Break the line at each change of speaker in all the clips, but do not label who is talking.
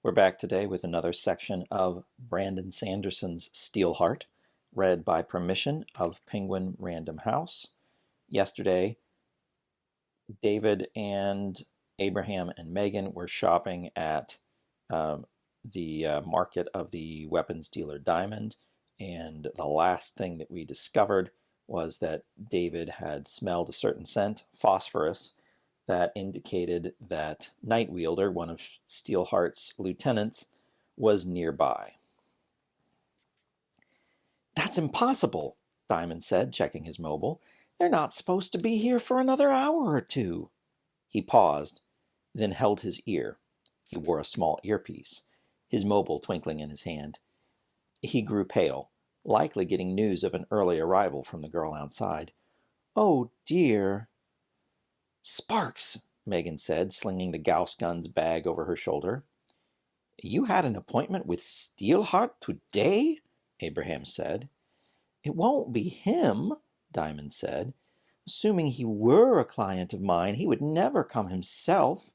We're back today with another section of Brandon Sanderson's Steelheart, read by permission of Penguin Random House. Yesterday, David and Abraham and Megan were shopping at the market of the weapons dealer Diamond, and the last thing that we discovered was that David had smelled a certain scent, phosphorus, that indicated that Night Wielder, one of Steelheart's lieutenants, was nearby. "That's impossible," Diamond said, checking his mobile. "They're not supposed to be here for another hour or two." He paused, then held his ear. He wore a small earpiece, his mobile twinkling in his hand. He grew pale, likely getting news of an early arrival from the girl outside. "Oh, dear." "Sparks," Megan said, slinging the Gauss gun's bag over her shoulder. "You had an appointment with Steelheart today?" Abraham said. "It won't be him," Diamond said. "Assuming he were a client of mine, he would never come himself."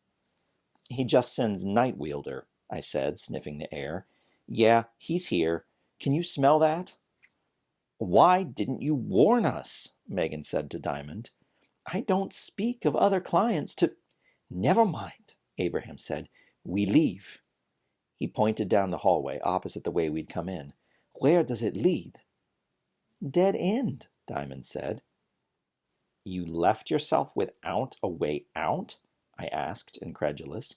"He just sends Night Wielder," I said, sniffing the air. "Yeah, he's here. Can you smell that?" "Why didn't you warn us?" Megan said to Diamond. "I don't speak of other clients to—" "Never mind," Abraham said. "We leave." He pointed down the hallway, opposite the way we'd come in. "Where does it lead?" "Dead end," Diamond said. "You left yourself without a way out?" I asked, incredulous.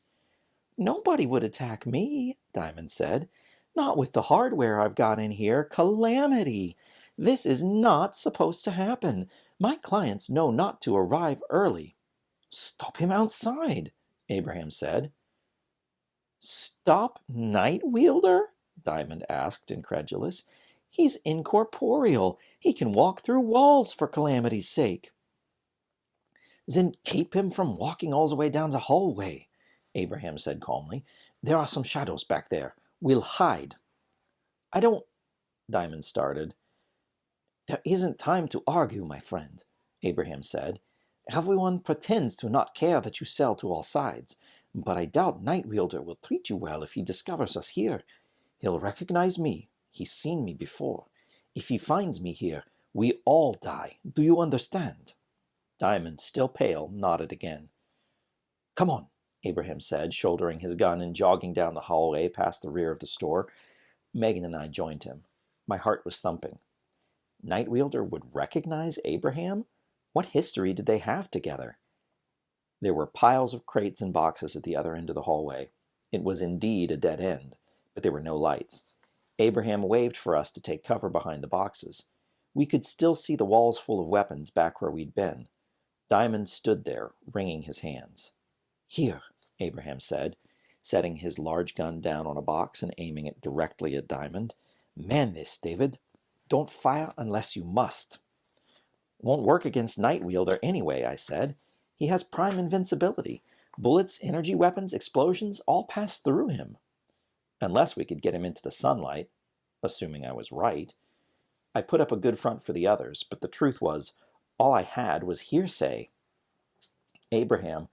"Nobody would attack me," Diamond said. "Not with the hardware I've got in here. Calamity! This is not supposed to happen. My clients know not to arrive early." "Stop him outside," Abraham said. "Stop Night Wielder?" Diamond asked, incredulous. "He's incorporeal. He can walk through walls, for calamity's sake." "Then keep him from walking all the way down the hallway," Abraham said calmly. "There are some shadows back there. We'll hide." "I don't—" Diamond started. "There isn't time to argue, my friend," Abraham said. "Everyone pretends to not care that you sell to all sides, but I doubt Night Wielder will treat you well if he discovers us here. He'll recognize me. He's seen me before. If he finds me here, we all die. Do you understand?" Diamond, still pale, nodded again. "Come on," Abraham said, shouldering his gun and jogging down the hallway past the rear of the store. Megan and I joined him. My heart was thumping. Night Wielder would recognize Abraham? What history did they have together? There were piles of crates and boxes at the other end of the hallway. It was indeed a dead end, but there were no lights. Abraham waved for us to take cover behind the boxes. We could still see the walls full of weapons back where we'd been. Diamond stood there, wringing his hands. "Here," Abraham said, setting his large gun down on a box and aiming it directly at Diamond. "Man this, David. Don't fire unless you must." "Won't work against Night Wielder anyway," I said. "He has prime invincibility. Bullets, energy weapons, explosions, all pass through him." "Unless we could get him into the sunlight," assuming I was right. I put up a good front for the others, but the truth was, all I had was hearsay. Abraham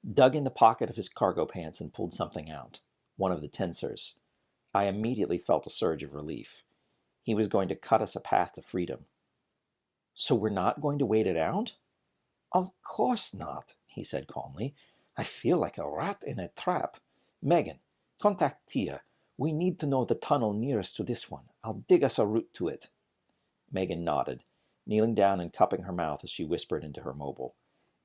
dug in the pocket of his cargo pants and pulled something out, one of the tensors. I immediately felt a surge of relief. He was going to cut us a path to freedom. "So we're not going to wait it out?" "Of course not," he said calmly. "I feel like a rat in a trap. Megan, contact Tia. We need to know the tunnel nearest to this one. I'll dig us a route to it." Megan nodded, kneeling down and cupping her mouth as she whispered into her mobile.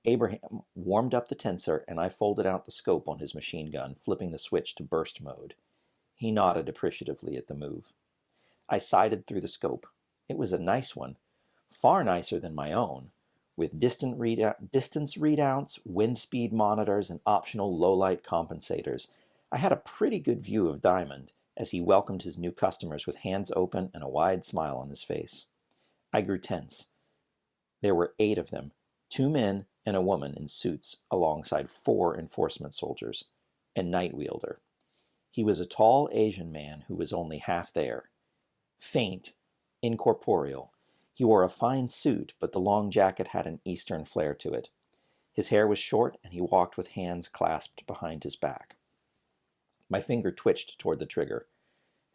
Abraham warmed up the tensor, and I folded out the scope on his machine gun, flipping the switch to burst mode. He nodded appreciatively at the move. I sighted through the scope. It was a nice one, far nicer than my own, with distance readouts, wind speed monitors, and optional low-light compensators. I had a pretty good view of Diamond as he welcomed his new customers with hands open and a wide smile on his face. I grew tense. There were 8 of them, 2 men and a woman in suits alongside 4 enforcement soldiers, and Night Wielder. He was a tall Asian man who was only half there. Faint, incorporeal. He wore a fine suit, but the long jacket had an Eastern flair to it. His hair was short, and he walked with hands clasped behind his back. My finger twitched toward the trigger.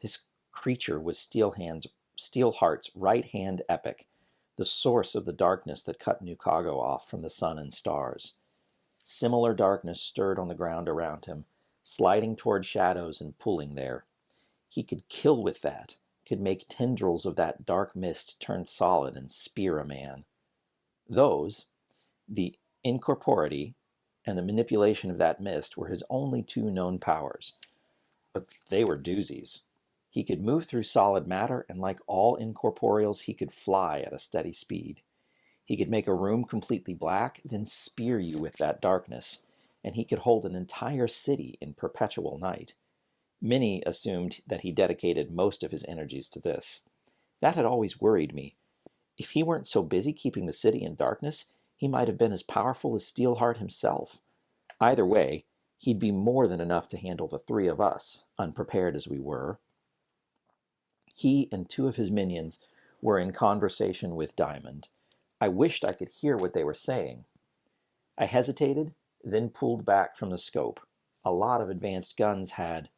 This creature was Steelheart's right-hand epic, the source of the darkness that cut New Cago off from the sun and stars. Similar darkness stirred on the ground around him, sliding toward shadows and pulling there. He could kill with that, could make tendrils of that dark mist turn solid and spear a man. Those, the incorpority and the manipulation of that mist, were his only two known powers. But they were doozies. He could move through solid matter, and like all incorporeals, he could fly at a steady speed. He could make a room completely black, then spear you with that darkness, and he could hold an entire city in perpetual night. Many assumed that he dedicated most of his energies to this. That had always worried me. If he weren't so busy keeping the city in darkness, he might have been as powerful as Steelheart himself. Either way, he'd be more than enough to handle the three of us, unprepared as we were. He and two of his minions were in conversation with Diamond. I wished I could hear what they were saying. I hesitated, then pulled back from the scope. A lot of advanced guns had...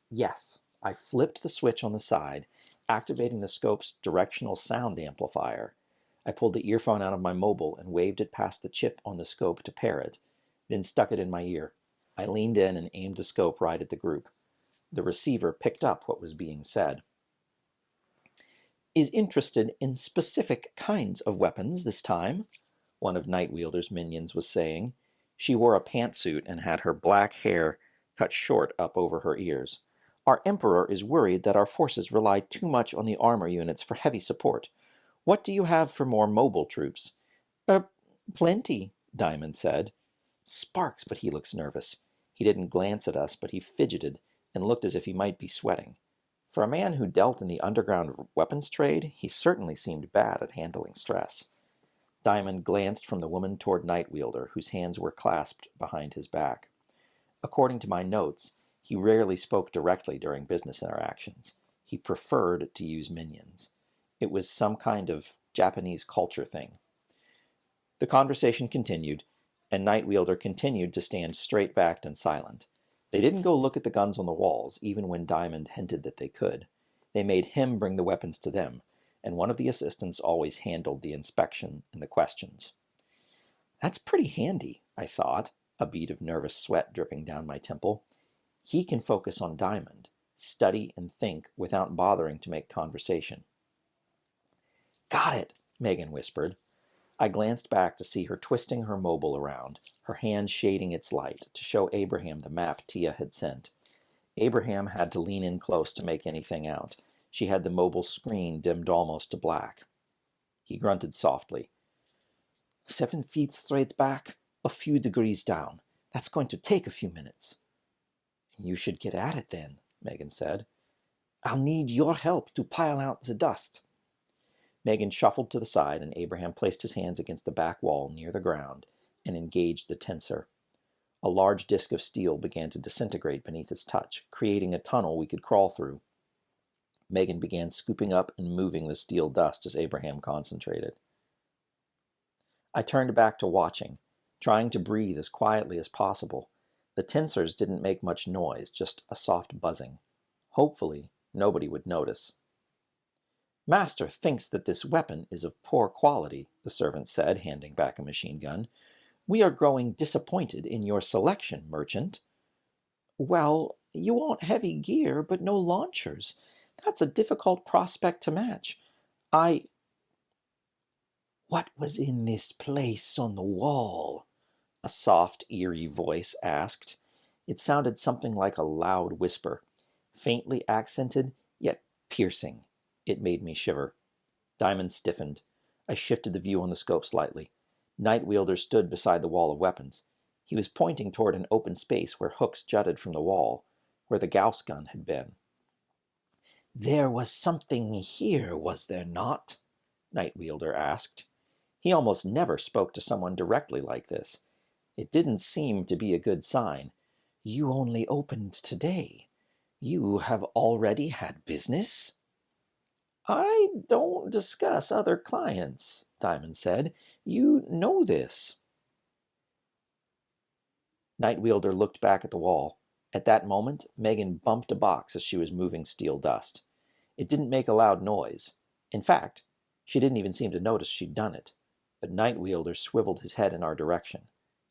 Yes, I flipped the switch on the side, activating the scope's directional sound amplifier. I pulled the earphone out of my mobile and waved it past the chip on the scope to pair it, then stuck it in my ear. I leaned in and aimed the scope right at the group. The receiver picked up what was being said. "Is interested in specific kinds of weapons this time," one of Night Wielder's minions was saying. She wore a pantsuit and had her black hair cut short up over her ears. "Our Emperor is worried that our forces rely too much on the armor units for heavy support. What do you have for more mobile troops?" Plenty," Diamond said. "Sparks, but he looks nervous." He didn't glance at us, but he fidgeted and looked as if he might be sweating. For a man who dealt in the underground weapons trade, he certainly seemed bad at handling stress. Diamond glanced from the woman toward Night Wielder, whose hands were clasped behind his back. According to my notes, he rarely spoke directly during business interactions. He preferred to use minions. It was some kind of Japanese culture thing. The conversation continued, and Night Wielder continued to stand straight-backed and silent. They didn't go look at the guns on the walls, even when Diamond hinted that they could. They made him bring the weapons to them, and one of the assistants always handled the inspection and the questions. That's pretty handy, I thought, a bead of nervous sweat dripping down my temple. He can focus on Diamond, study and think without bothering to make conversation. "Got it," Megan whispered. I glanced back to see her twisting her mobile around, her hand shading its light to show Abraham the map Tia had sent. Abraham had to lean in close to make anything out. She had the mobile screen dimmed almost to black. He grunted softly. 7 feet straight back, a few degrees down. That's going to take a few minutes." "You should get at it then," Megan said. "I'll need your help to pile out the dust." Megan shuffled to the side, and Abraham placed his hands against the back wall near the ground and engaged the tensor. A large disk of steel began to disintegrate beneath his touch, creating a tunnel we could crawl through. Megan began scooping up and moving the steel dust as Abraham concentrated. I turned back to watching, trying to breathe as quietly as possible. The tensors didn't make much noise, just a soft buzzing. Hopefully, nobody would notice. "Master thinks that this weapon is of poor quality," the servant said, handing back a machine gun. "We are growing disappointed in your selection, merchant." "Well, you want heavy gear, but no launchers. That's a difficult prospect to match. What was in this place on the wall?" a soft, eerie voice asked. It sounded something like a loud whisper, faintly accented, yet piercing. It made me shiver. Diamond stiffened. I shifted the view on the scope slightly. Night Wielder stood beside the wall of weapons. He was pointing toward an open space where hooks jutted from the wall, where the Gauss gun had been. "There was something here, was there not?" Night Wielder asked. He almost never spoke to someone directly like this. It didn't seem to be a good sign. "You only opened today. You have already had business?" "I don't discuss other clients," Diamond said. "You know this." Night Wielder looked back at the wall. At that moment, Megan bumped a box as she was moving steel dust. It didn't make a loud noise. In fact, she didn't even seem to notice she'd done it. But Night Wielder swiveled his head in our direction.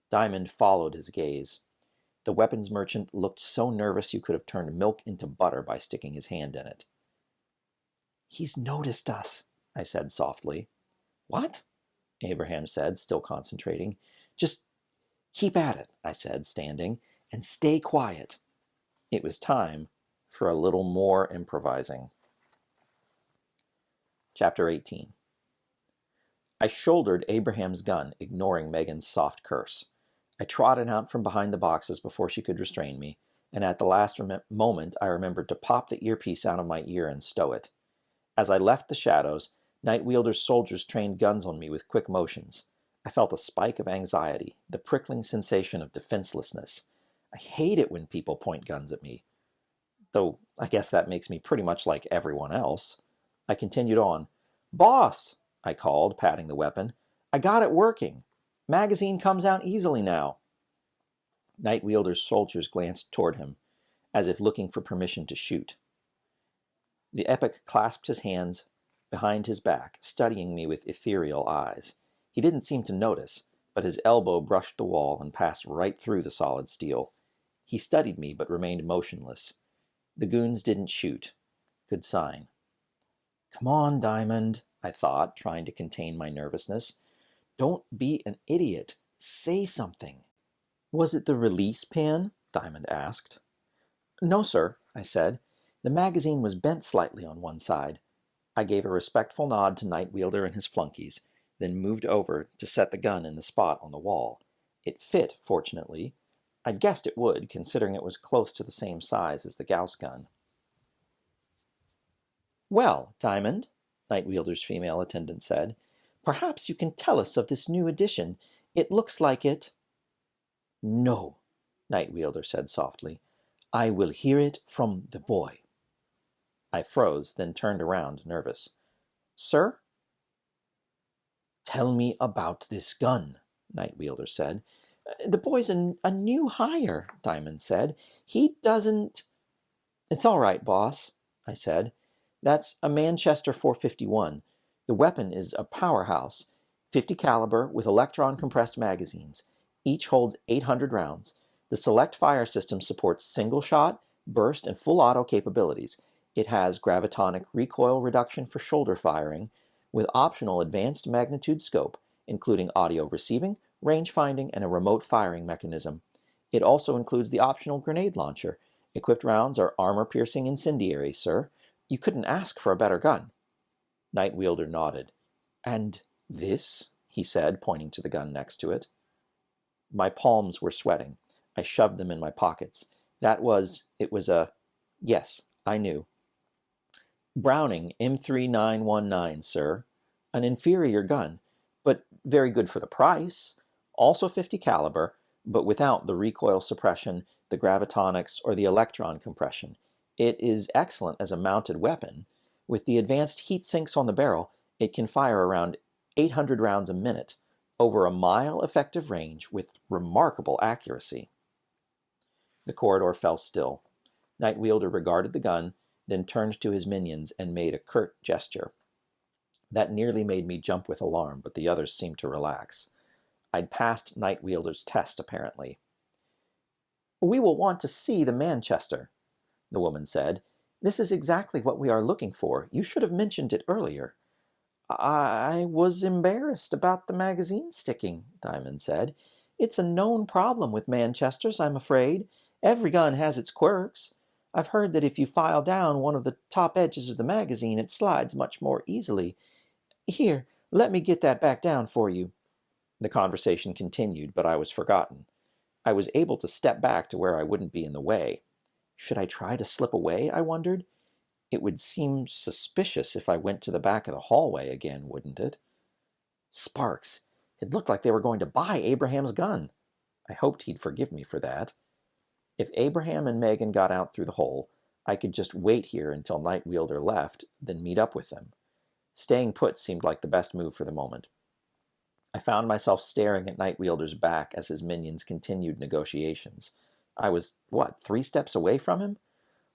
Diamond followed his gaze. The weapons merchant looked so nervous you could have turned milk into butter by sticking his hand in it. "He's noticed us," I said softly. "What?" Abraham said, still concentrating. "Just keep at it," I said, standing, "and stay quiet." It was time for a little more improvising. Chapter 18. I shouldered Abraham's gun, ignoring Megan's soft curse. I trotted out from behind the boxes before she could restrain me, and at the last moment I remembered to pop the earpiece out of my ear and stow it. As I left the shadows, Night Wielder's soldiers trained guns on me with quick motions. I felt a spike of anxiety, the prickling sensation of defenselessness. I hate it when people point guns at me. Though I guess that makes me pretty much like everyone else. I continued on. "Boss," I called, patting the weapon. "I got it working. Magazine comes out easily now." Night Wielder's soldiers glanced toward him, as if looking for permission to shoot. The epic clasped his hands behind his back, studying me with ethereal eyes. He didn't seem to notice, but his elbow brushed the wall and passed right through the solid steel. He studied me, but remained motionless. The goons didn't shoot. Good sign. "Come on, Diamond," I thought, trying to contain my nervousness. "Don't be an idiot. Say something." "Was it the release pin?" Diamond asked. "No, sir," I said. "The magazine was bent slightly on one side." I gave a respectful nod to Night Wielder and his flunkies, then moved over to set the gun in the spot on the wall. It fit, fortunately. I'd guessed it would, considering it was close to the same size as the Gauss gun. "Well, Diamond," Night Wielder's female attendant said, "perhaps you can tell us of this new edition. It looks like it—" "No," Night Wielder said softly. "I will hear it from the boy." I froze, then turned around, nervous. "Sir?" "Tell me about this gun," Night Wielder said. "The boy's a new hire," Diamond said. "He doesn't—" "It's all right, boss," I said. "That's a Manchester 451. The weapon is a powerhouse, 50 caliber with electron compressed magazines. Each holds 800 rounds. The select fire system supports single shot, burst, and full auto capabilities. It has gravitonic recoil reduction for shoulder firing, with optional advanced magnitude scope, including audio receiving, range finding, and a remote firing mechanism. It also includes the optional grenade launcher. Equipped rounds are armor-piercing incendiaries, sir. You couldn't ask for a better gun." Night Wielder nodded. "And this?" he said, pointing to the gun next to it. My palms were sweating. I shoved them in my pockets. It was a... Yes, I knew. "Browning M3919, sir. An inferior gun, but very good for the price. Also 50 caliber, but without the recoil suppression, the gravitonics, or the electron compression. It is excellent as a mounted weapon. With the advanced heat sinks on the barrel, it can fire around 800 rounds a minute, over a mile effective range with remarkable accuracy." The corridor fell still. Night Wielder regarded the gun, then turned to his minions and made a curt gesture. That nearly made me jump with alarm, but the others seemed to relax. I'd passed Night Wielder's test, apparently. "We will want to see the Manchester," the woman said. "This is exactly what we are looking for. You should have mentioned it earlier." "I was embarrassed about the magazine sticking," Diamond said. "It's a known problem with Manchesters, I'm afraid. Every gun has its quirks. I've heard that if you file down one of the top edges of the magazine, it slides much more easily. Here, let me get that back down for you." The conversation continued, but I was forgotten. I was able to step back to where I wouldn't be in the way. Should I try to slip away, I wondered? It would seem suspicious if I went to the back of the hallway again, wouldn't it? Sparks! It looked like they were going to buy Abraham's gun. I hoped he'd forgive me for that. If Abraham and Megan got out through the hole, I could just wait here until Night Wielder left, then meet up with them. Staying put seemed like the best move for the moment. I found myself staring at Night Wielder's back as his minions continued negotiations. I was, 3 steps away from him?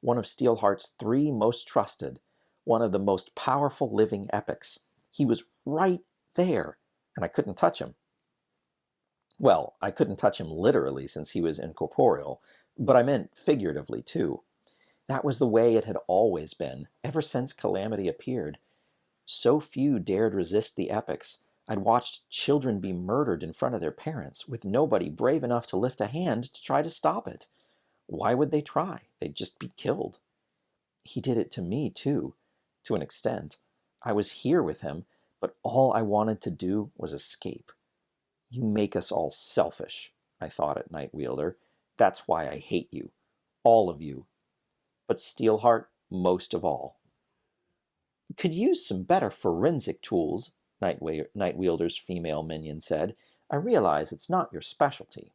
One of Steelheart's 3 most trusted, one of the most powerful living epics. He was right there, and I couldn't touch him. Well, I couldn't touch him literally since he was incorporeal, but I meant figuratively too. That was the way it had always been, ever since Calamity appeared. So few dared resist the epics. I'd watched children be murdered in front of their parents, with nobody brave enough to lift a hand to try to stop it. Why would they try? They'd just be killed. He did it to me, too, to an extent. I was here with him, but all I wanted to do was escape. You make us all selfish, I thought at night, Wielder. That's why I hate you. All of you. But Steelheart most of all. Could use some better forensic tools, Night Wielder's female minion said. I realize it's not your specialty.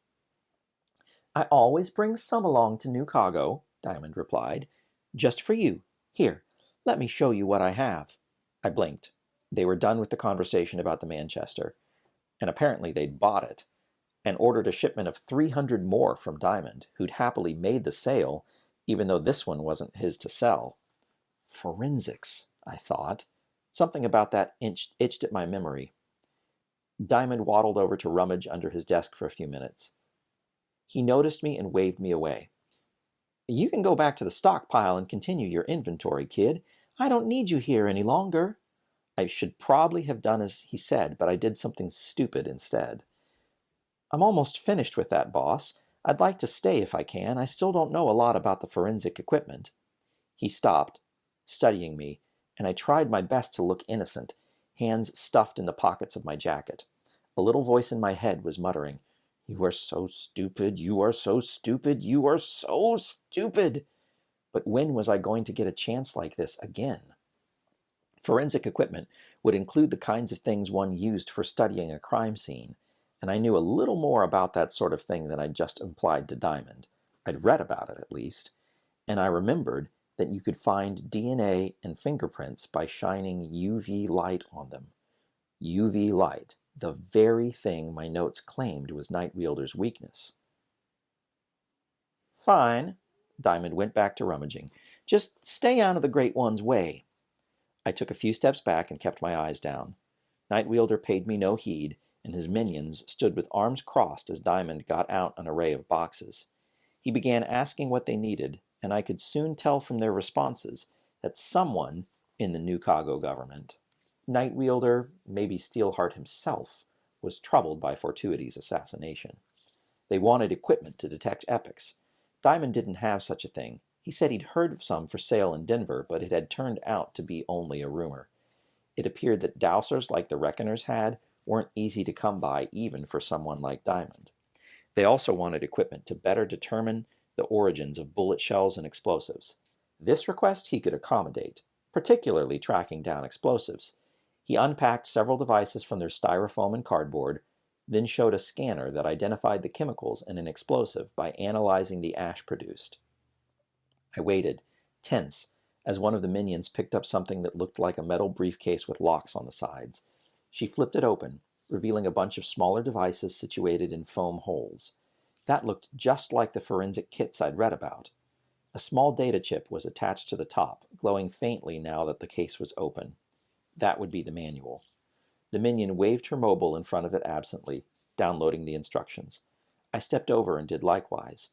I always bring some along to New Cargo, Diamond replied. Just for you. Here, let me show you what I have. I blinked. They were done with the conversation about the Manchester, and apparently they'd bought it, and ordered a shipment of 300 more from Diamond, who'd happily made the sale, even though this one wasn't his to sell. Forensics, I thought. Something about that itched at my memory. Diamond waddled over to rummage under his desk for a few minutes. He noticed me and waved me away. You can go back to the stockpile and continue your inventory, kid. I don't need you here any longer. I should probably have done as he said, but I did something stupid instead. I'm almost finished with that, boss. I'd like to stay if I can. I still don't know a lot about the forensic equipment. He stopped, studying me, and I tried my best to look innocent, hands stuffed in the pockets of my jacket. A little voice in my head was muttering, You are so stupid, you are so stupid, you are so stupid. But when was I going to get a chance like this again? Forensic equipment would include the kinds of things one used for studying a crime scene, and I knew a little more about that sort of thing than I'd just implied to Diamond. I'd read about it, at least, and I remembered that you could find DNA and fingerprints by shining UV light on them. UV light, the very thing my notes claimed was Night Wielder's weakness. Fine, Diamond went back to rummaging. Just stay out of the Great One's way. I took a few steps back and kept my eyes down. Night Wielder paid me no heed, and his minions stood with arms crossed as Diamond got out an array of boxes. He began asking what they needed, and I could soon tell from their responses that someone in the New Cargo government, Night Wielder, maybe Steelheart himself, was troubled by Fortuity's assassination. They wanted equipment to detect epics. Diamond didn't have such a thing. He said he'd heard of some for sale in Denver, but it had turned out to be only a rumor. It appeared that dowsers like the Reckoners had weren't easy to come by even for someone like Diamond. They also wanted equipment to better determine the origins of bullet shells and explosives. This request he could accommodate, particularly tracking down explosives. He unpacked several devices from their styrofoam and cardboard, then showed a scanner that identified the chemicals in an explosive by analyzing the ash produced. I waited, tense, as one of the minions picked up something that looked like a metal briefcase with locks on the sides. She flipped it open, revealing a bunch of smaller devices situated in foam holes. That looked just like the forensic kits I'd read about. A small data chip was attached to the top, glowing faintly now that the case was open. That would be the manual. The minion waved her mobile in front of it absently, downloading the instructions. I stepped over and did likewise,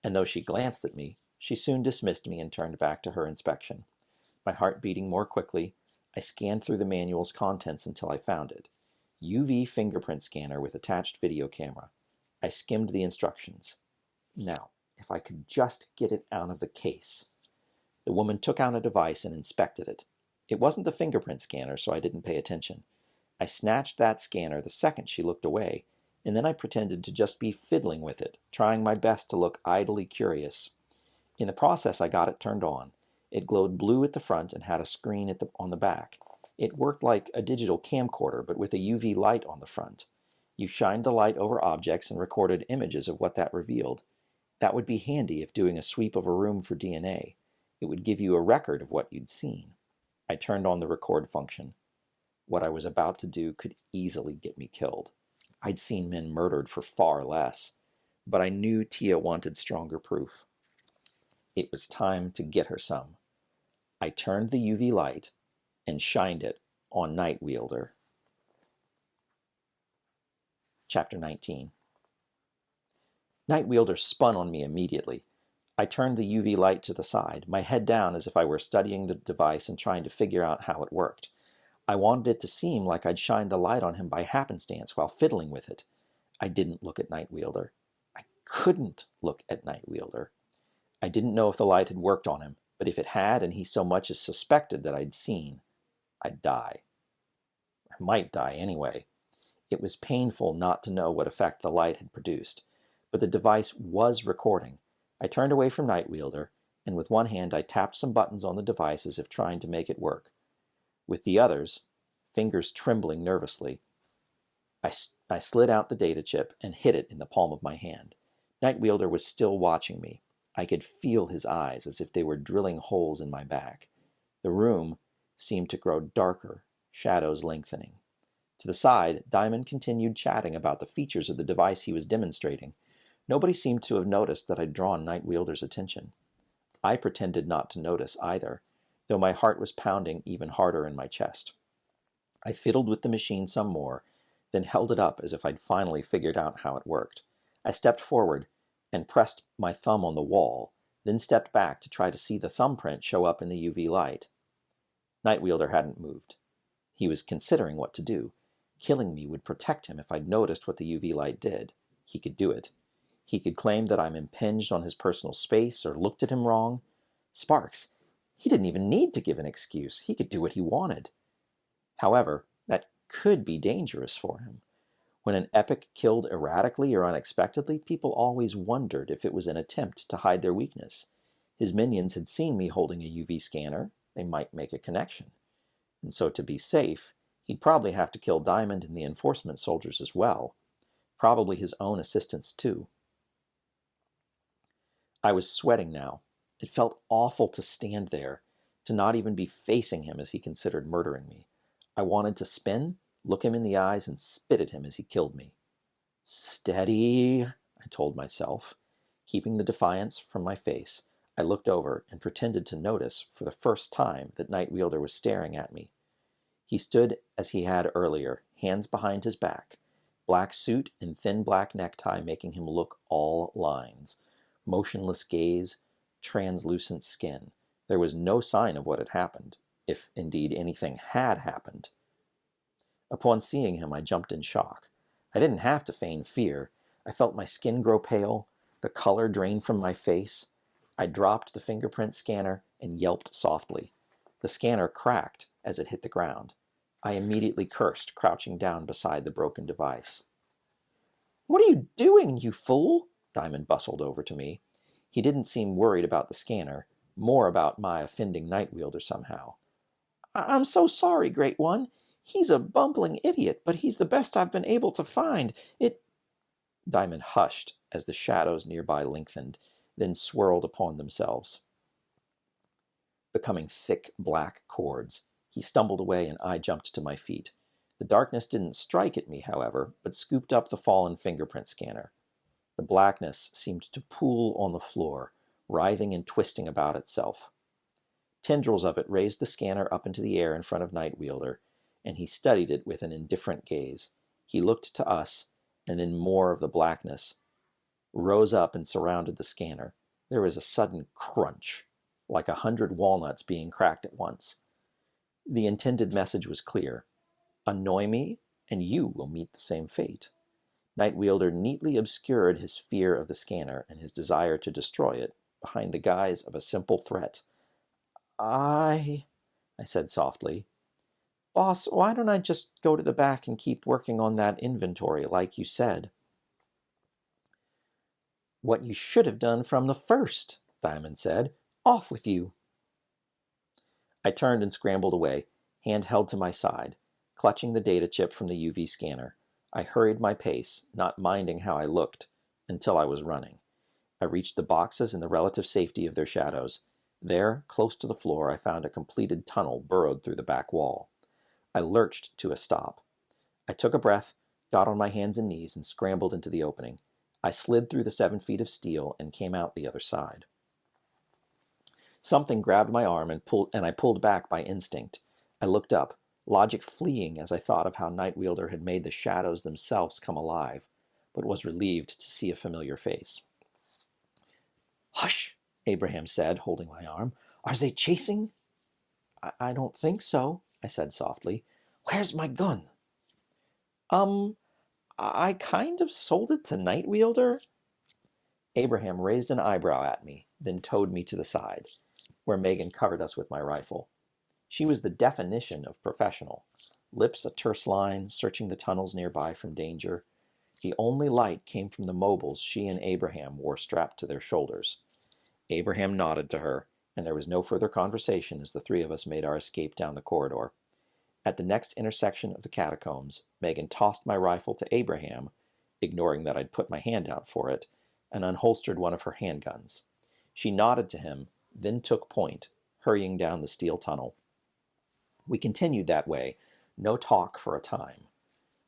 and though she glanced at me, she soon dismissed me and turned back to her inspection. My heart beating more quickly, I scanned through the manual's contents until I found it. UV fingerprint scanner with attached video camera. I skimmed the instructions. Now, if I could just get it out of the case. The woman took out a device and inspected it. It wasn't the fingerprint scanner, so I didn't pay attention. I snatched that scanner the second she looked away, and then I pretended to just be fiddling with it, trying my best to look idly curious. In the process, I got it turned on. It glowed blue at the front and had a screen on the back. It worked like a digital camcorder, but with a UV light on the front. You shined the light over objects and recorded images of what that revealed. That would be handy if doing a sweep of a room for DNA. It would give you a record of what you'd seen. I turned on the record function. What I was about to do could easily get me killed. I'd seen men murdered for far less. but I knew Tia wanted stronger proof. It was time to get her some. I turned the UV light and shined it on Night Wielder. Chapter 19. Night Wielder spun on me immediately. I turned the UV light to the side, my head down as if I were studying the device and trying to figure out how it worked. I wanted it to seem like I'd shined the light on him by happenstance while fiddling with it. I didn't look at Night Wielder. I couldn't look at Night Wielder. I didn't know if the light had worked on him, but if it had and he so much as suspected that I'd seen, I'd die. I might die anyway. It was painful not to know what effect the light had produced, but the device was recording. I turned away from Night Wielder, and with one hand I tapped some buttons on the device as if trying to make it work. With the others, fingers trembling nervously, I slid out the data chip and hid it in the palm of my hand. Night Wielder was still watching me. I could feel his eyes as if they were drilling holes in my back. The room seemed to grow darker, shadows lengthening. To the side, Diamond continued chatting about the features of the device he was demonstrating. Nobody seemed to have noticed that I'd drawn Night Wielder's attention. I pretended not to notice either, though my heart was pounding even harder in my chest. I fiddled with the machine some more, then held it up as if I'd finally figured out how it worked. I stepped forward and pressed my thumb on the wall, then stepped back to try to see the thumbprint show up in the UV light. Night Wielder hadn't moved. He was considering what to do. Killing me would protect him if I'd noticed what the UV light did. He could do it. He could claim that I'm impinged on his personal space or looked at him wrong. Sparks, he didn't even need to give an excuse. He could do what he wanted. However, that could be dangerous for him. When an epic killed erratically or unexpectedly, people always wondered if it was an attempt to hide their weakness. His minions had seen me holding a UV scanner. They might make a connection. And so to be safe, he'd probably have to kill Diamond and the enforcement soldiers as well. Probably his own assistants too. I was sweating now. It felt awful to stand there, to not even be facing him as he considered murdering me. I wanted to spin, look him in the eyes, and spit at him as he killed me. Steady, I told myself. Keeping the defiance from my face, I looked over and pretended to notice for the first time that Night Wielder was staring at me. He stood as he had earlier, hands behind his back, black suit and thin black necktie making him look all lines. Motionless gaze, translucent skin. There was no sign of what had happened, if indeed anything had happened. Upon seeing him, I jumped in shock. I didn't have to feign fear. I felt my skin grow pale, the color drain from my face. I dropped the fingerprint scanner and yelped softly. The scanner cracked as it hit the ground. I immediately cursed, crouching down beside the broken device. "What are you doing, you fool?" Diamond bustled over to me. He didn't seem worried about the scanner, more about my offending Night Wielder somehow. "I'm so sorry, Great One. He's a bumbling idiot, but he's the best I've been able to find. Diamond hushed as the shadows nearby lengthened, then swirled upon themselves, becoming thick black cords. He stumbled away and I jumped to my feet. The darkness didn't strike at me, however, but scooped up the fallen fingerprint scanner. The blackness seemed to pool on the floor, writhing and twisting about itself. Tendrils of it raised the scanner up into the air in front of Night Wielder, and he studied it with an indifferent gaze. He looked to us, and then more of the blackness rose up and surrounded the scanner. There was a sudden crunch, like 100 walnuts being cracked at once. The intended message was clear. Annoy me, and you will meet the same fate. Night Wielder neatly obscured his fear of the scanner and his desire to destroy it behind the guise of a simple threat. I said softly. "Boss, why don't I just go to the back and keep working on that inventory like you said?" "What you should have done from the first," Diamond said. "Off with you." I turned and scrambled away, hand held to my side, clutching the data chip from the UV scanner. I hurried my pace, not minding how I looked, until I was running. I reached the boxes in the relative safety of their shadows. There, close to the floor, I found a completed tunnel burrowed through the back wall. I lurched to a stop. I took a breath, got on my hands and knees, and scrambled into the opening. I slid through the 7 feet of steel and came out the other side. Something grabbed my arm and I pulled back by instinct. I looked up, logic fleeing as I thought of how Night Wielder had made the shadows themselves come alive, but was relieved to see a familiar face. "Hush," Abraham said, holding my arm. "Are they chasing?" I don't think so," I said softly. "Where's my gun?" I kind of sold it to Night Wielder." Abraham raised an eyebrow at me, then towed me to the side, where Megan covered us with my rifle. She was the definition of professional. Lips a terse line, searching the tunnels nearby from danger. The only light came from the mobiles she and Abraham wore strapped to their shoulders. Abraham nodded to her, and there was no further conversation as the three of us made our escape down the corridor. At the next intersection of the catacombs, Megan tossed my rifle to Abraham, ignoring that I'd put my hand out for it, and unholstered one of her handguns. She nodded to him, then took point, hurrying down the steel tunnel. We continued that way, no talk for a time.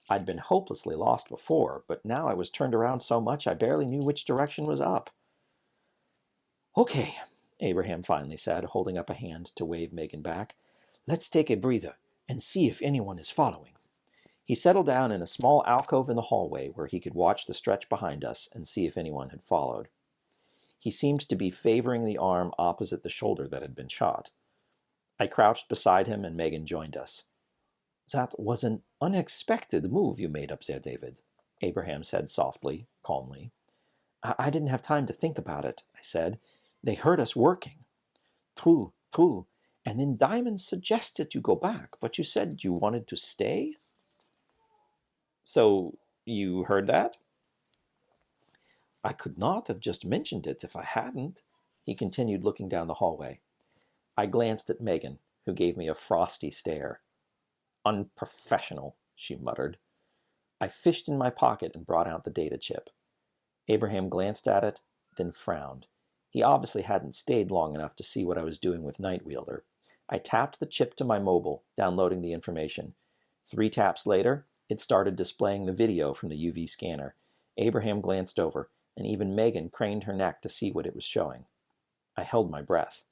I'd been hopelessly lost before, but now I was turned around so much I barely knew which direction was up. "Okay," Abraham finally said, holding up a hand to wave Megan back. "Let's take a breather and see if anyone is following." He settled down in a small alcove in the hallway where he could watch the stretch behind us and see if anyone had followed. He seemed to be favoring the arm opposite the shoulder that had been shot. I crouched beside him and Megan joined us. "That was an unexpected move you made up there, David," Abraham said softly, calmly. I didn't have time to think about it," I said. "They heard us working." True. And then Diamond suggested you go back, but you said you wanted to stay?" "So you heard that?" "I could not have just mentioned it if I hadn't." He continued looking down the hallway. I glanced at Megan, who gave me a frosty stare. "Unprofessional," she muttered. I fished in my pocket and brought out the data chip. Abraham glanced at it, then frowned. He obviously hadn't stayed long enough to see what I was doing with Night Wielder. I tapped the chip to my mobile, downloading the information. 3 taps later, it started displaying the video from the UV scanner. Abraham glanced over, and even Megan craned her neck to see what it was showing. I held my breath.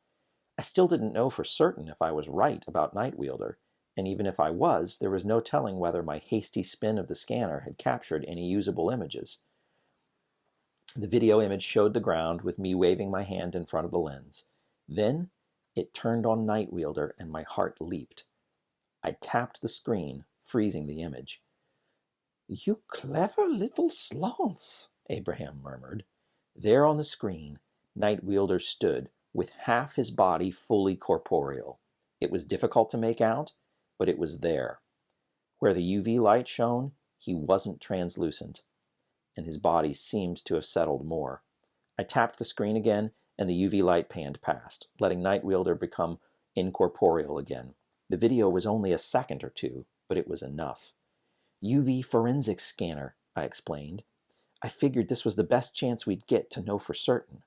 I still didn't know for certain if I was right about Night Wielder, and even if I was, there was no telling whether my hasty spin of the scanner had captured any usable images. The video image showed the ground with me waving my hand in front of the lens. Then it turned on Night Wielder and my heart leaped. I tapped the screen, freezing the image. "You clever little slants," Abraham murmured. There on the screen, Night Wielder stood, with half his body fully corporeal. It was difficult to make out, but it was there. Where the UV light shone, he wasn't translucent, and his body seemed to have settled more. I tapped the screen again, and the UV light panned past, letting Night Wielder become incorporeal again. The video was only a second or two, but it was enough. "UV forensics scanner," I explained. "I figured this was the best chance we'd get to know for certain."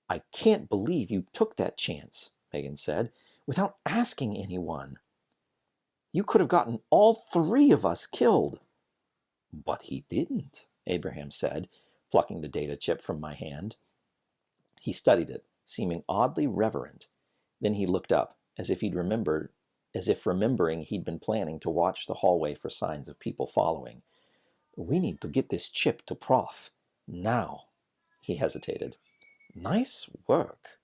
"I can't believe you took that chance," Megan said, "without asking anyone. You could have gotten all 3 of us killed." "But he didn't," Abraham said, plucking the data chip from my hand. He studied it, seeming oddly reverent. Then he looked up, as if remembering he'd been planning to watch the hallway for signs of people following. "We need to get this chip to Prof. Now." He hesitated. "Nice work."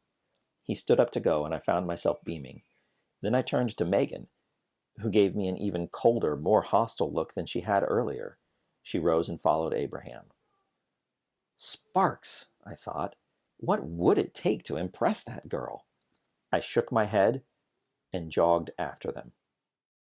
He stood up to go, and I found myself beaming. Then I turned to Megan, who gave me an even colder, more hostile look than she had earlier. She rose and followed Abraham. Sparks, I thought. What would it take to impress that girl? I shook my head and jogged after them.